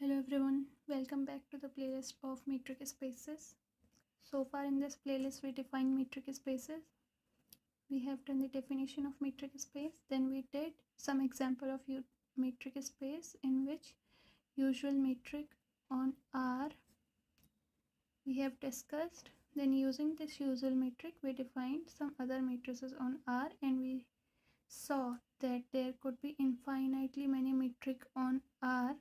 Hello everyone, welcome back to the playlist of metric spaces. So far in this playlist we defined metric spaces. We have done the definition of metric space, then we did some example of metric space in which usual metric on R we have discussed. Then using this usual metric we defined some other matrices on R and we saw that there could be infinitely many metric on R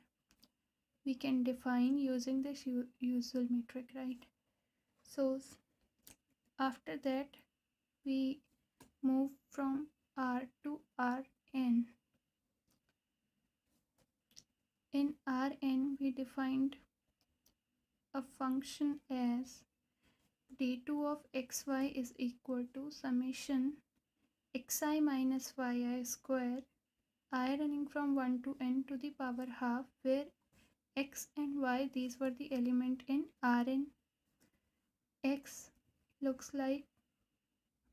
we can define using this usual metric, right? So after that we move from R to Rn. In Rn we defined a function as d2 of xy is equal to summation xi minus yi square I running from 1 to n to the power half, where x and y, these were the element in Rn. X looks like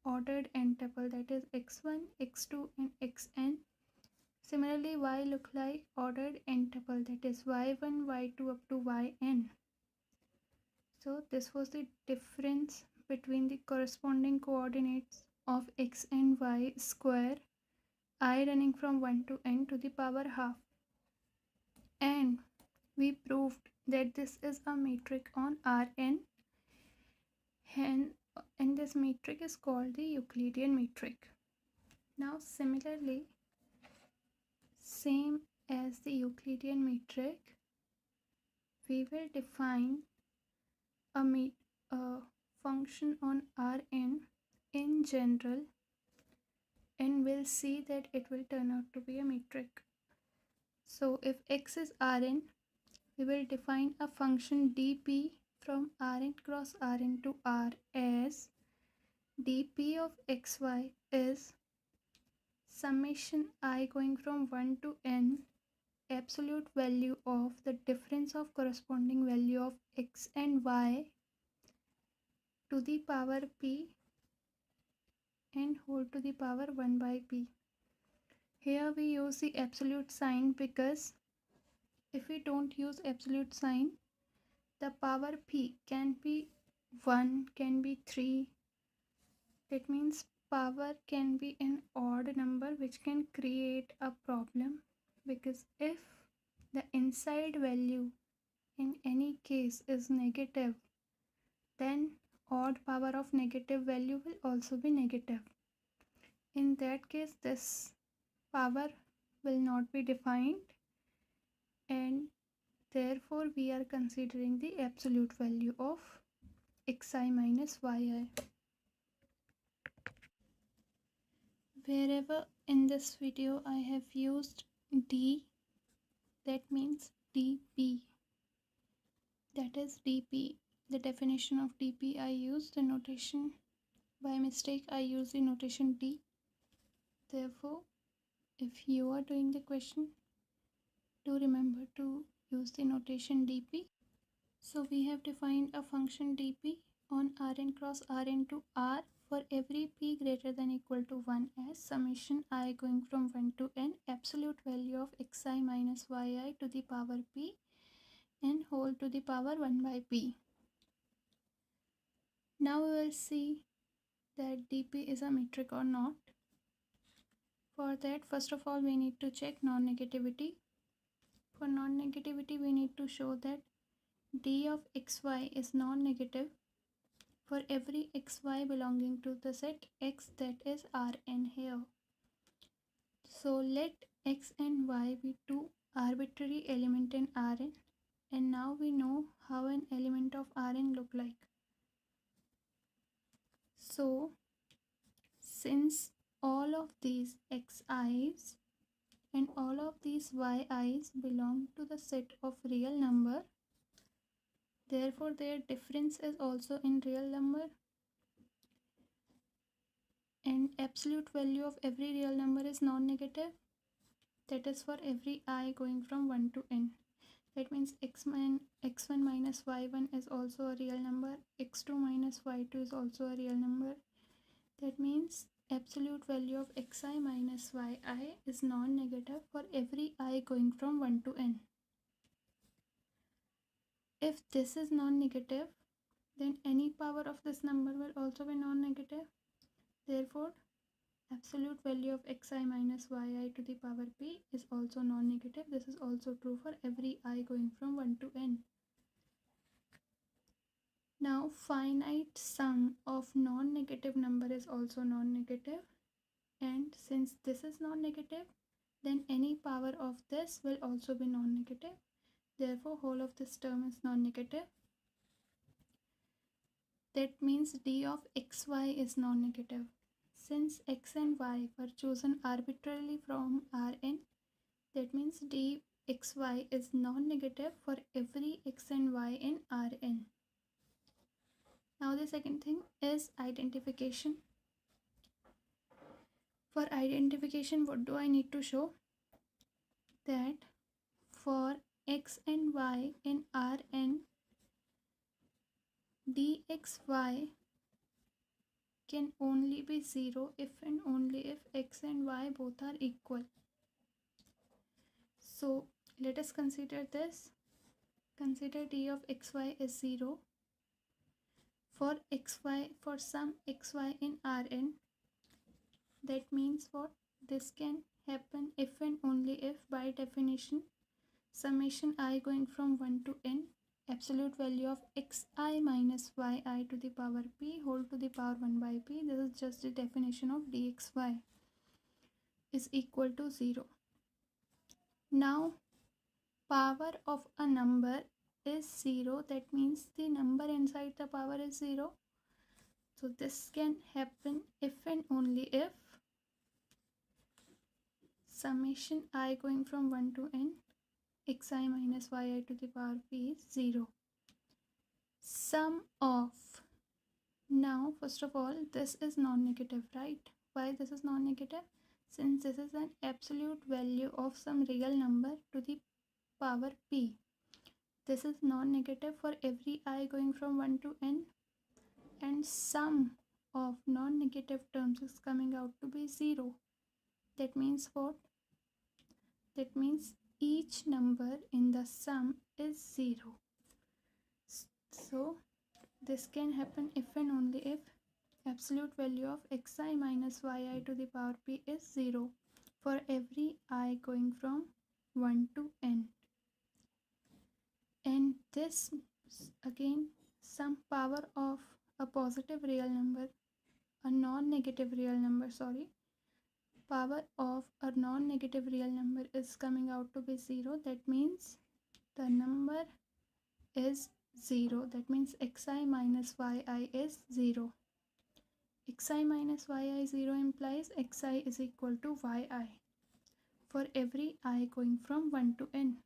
ordered n tuple, that is x1, x2 and xn. Similarly, y look like ordered n tuple, that is y1, y2 up to yn. So this was the difference between the corresponding coordinates of x and y square I running from 1 to n to the power half. And we proved that this is a metric on Rn, and this metric is called the Euclidean metric. Now similarly, same as the Euclidean metric, we will define a function on Rn in general, and we'll see that it will turn out to be a metric. So if x is Rn, we will define a function dp from Rn cross Rn to R as dp of xy is summation I going from 1 to n absolute value of the difference of corresponding value of x and y to the power p and whole to the power 1 by p. Here we use the absolute sign because if we don't use absolute sign, the power p can be 1, can be 3. That means power can be an odd number, which can create a problem, because if the inside value in any case is negative, then odd power of negative value will also be negative. In that case, this power will not be defined, and therefore we are considering the absolute value of xi minus yi. Wherever in this video I have used d, that means dp, that is dp. The definition of dp, I use the notation, by mistake I use the notation d. Therefore, if you are doing the question, do remember to use the notation dp. So we have defined a function dp on Rn cross Rn to R for every p greater than equal to 1 as summation I going from 1 to n absolute value of xi minus yi to the power p and whole to the power 1 by p. Now we will see that dp is a metric or not. For that, first of all, we need to check non-negativity. For non-negativity, we need to show that d of xy is non-negative for every xy belonging to the set x, that is Rn here. So let x and y be two arbitrary elements in Rn, and now we know how an element of Rn look like. So since all of these xi's and all of these yi's belong to the set of real number, therefore their difference is also in real number, and absolute value of every real number is non-negative, that is for every I going from 1 to n. That means x1 minus y1 is also a real number, x2 minus y2 is also a real number. That means absolute value of xi minus yi is non-negative for every I going from 1 to n. if this is non-negative, then any power of this number will also be non-negative. Therefore, absolute value of xi minus yi to the power p is also non-negative. This is also true for every I going from 1 to n. Now, finite sum of non-negative number is also non-negative, and since this is non-negative, then any power of this will also be non-negative. Therefore, whole of this term is non-negative. That means d of xy is non-negative. Since x and y were chosen arbitrarily from Rn, that means dxy is non-negative for every x and y in Rn. Now the second thing is identification. For identification, what do I need to show? That for x and y in Rn, dxy can only be 0 if and only if x and y both are equal. So let us consider this. Consider d of xy is 0. For xy, for some xy in Rn, that means what? This can happen if and only if, by definition, summation I going from 1 to n, absolute value of xi minus yi to the power p whole to the power 1 by p, this is just the definition of dxy, is equal to 0. Now, power of a number is 0, that means the number inside the power is 0. So this can happen if and only if summation I going from 1 to n xi minus yi to the power p is 0. Sum of, now first of all, this is non-negative, right? Why this is non-negative? Since this is an absolute value of some real number to the power p. This is non-negative for every I going from 1 to n, and sum of non-negative terms is coming out to be 0. That means what? That means each number in the sum is 0. So this can happen if and only if absolute value of xi minus yi to the power p is 0 for every I going from 1 to n. And this again, some power of a positive real number, a non-negative real number, power of a non-negative real number is coming out to be 0. That means the number is 0. That means xi minus yi is 0. Xi minus yi 0 implies xi is equal to yi for every I going from 1 to n.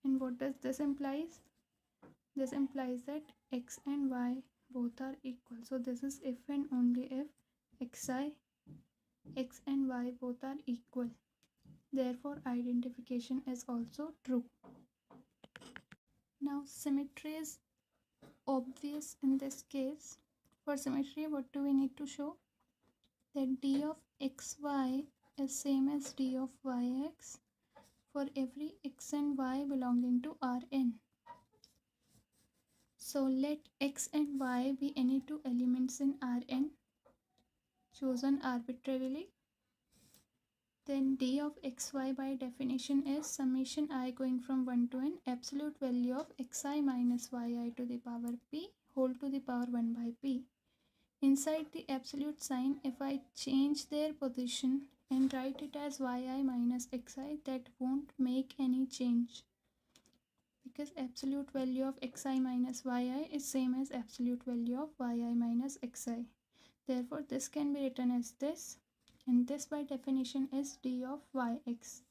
And what does this implies? This implies that x and y both are equal. So this is if and only if x and y both are equal. Therefore, identification is also true. Now, symmetry is obvious in this case. For symmetry, what do we need to show? That d of xy is same as d of yx for every x and y belonging to Rn. So let x and y be any two elements in Rn chosen arbitrarily. Then d of xy by definition is summation I going from 1 to n absolute value of xi minus yi to the power p whole to the power 1 by p. Inside the absolute sign, if I change their position and write it as yi minus xi, that won't make any change, because absolute value of xi minus yi is same as absolute value of yi minus xi. Therefore, this can be written as this, and this by definition is d of yx.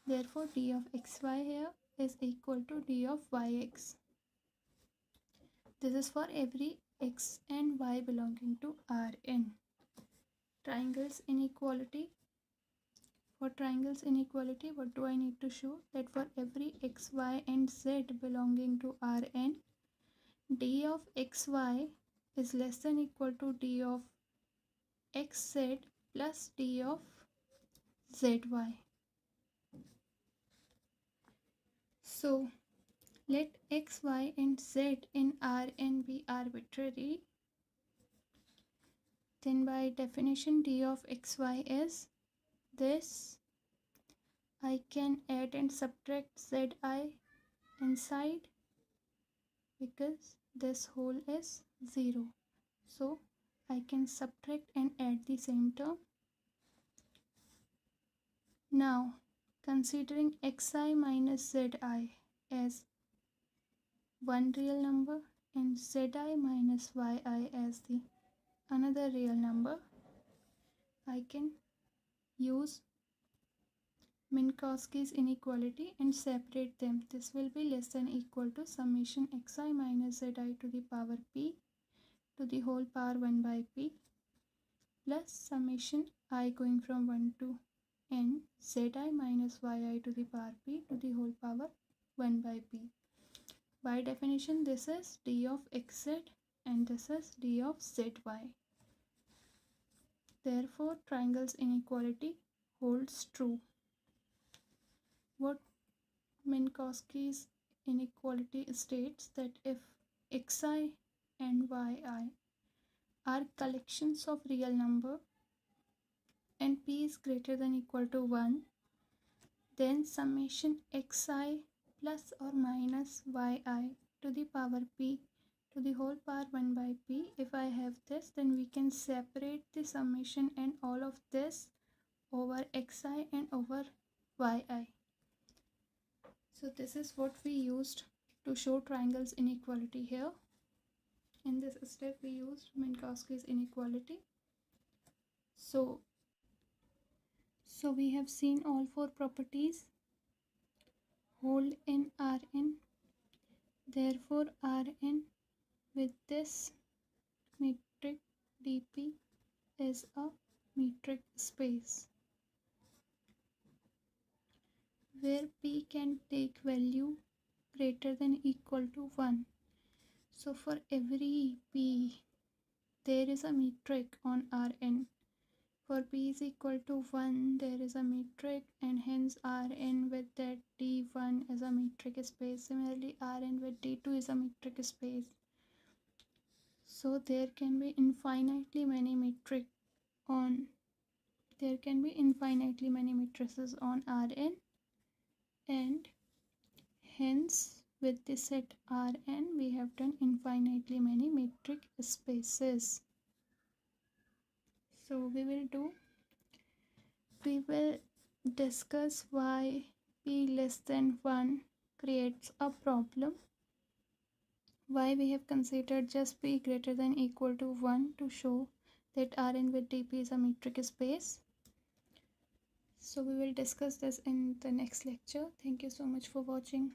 Therefore, d of xy here is equal to d of yx. This is for every x and y belonging to Rn. Triangles inequality. For triangles inequality, what do I need to show? That for every x, y and z belonging to Rn, d of xy is less than equal to d of xz plus d of zy. So Let x, y, and z in Rn be arbitrary. Then by definition d of xy is this. I can add and subtract zi inside because this whole is 0. So I can subtract and add the same term. Now considering xi minus zi as one real number and zi minus yi as the another real number, I can use Minkowski's inequality and separate them. This will be less than equal to summation xi minus zi to the power p to the whole power 1 by p plus summation I going from 1 to n zi minus yi to the power p to the whole power 1 by p. By definition, this is d of xz and this is d of zy. Therefore, triangle's inequality holds true. What Minkowski's inequality states that if xi and yi are collections of real number and p is greater than equal to 1, then summation xi plus or minus yi to the power p to the whole power 1 by p, if I have this, then we can separate the summation and all of this over xi and over yi. So this is what we used to show triangle's inequality here. In this step we used Minkowski's inequality. So we have seen all four properties hold in Rn. Therefore Rn with this metric dp is a metric space where p can take value greater than equal to 1. So for every p there is a metric on Rn. For p is equal to 1 there is a metric and hence Rn with that d1 is a metric space. Similarly Rn with d2 is a metric space. So there can be infinitely many matrices on Rn, and hence with the set Rn we have done infinitely many metric spaces. So we will discuss why p less than 1 creates a problem, why we have considered just p greater than equal to 1 to show that Rn with dp is a metric space. So we will discuss this in the next lecture. Thank you so much for watching.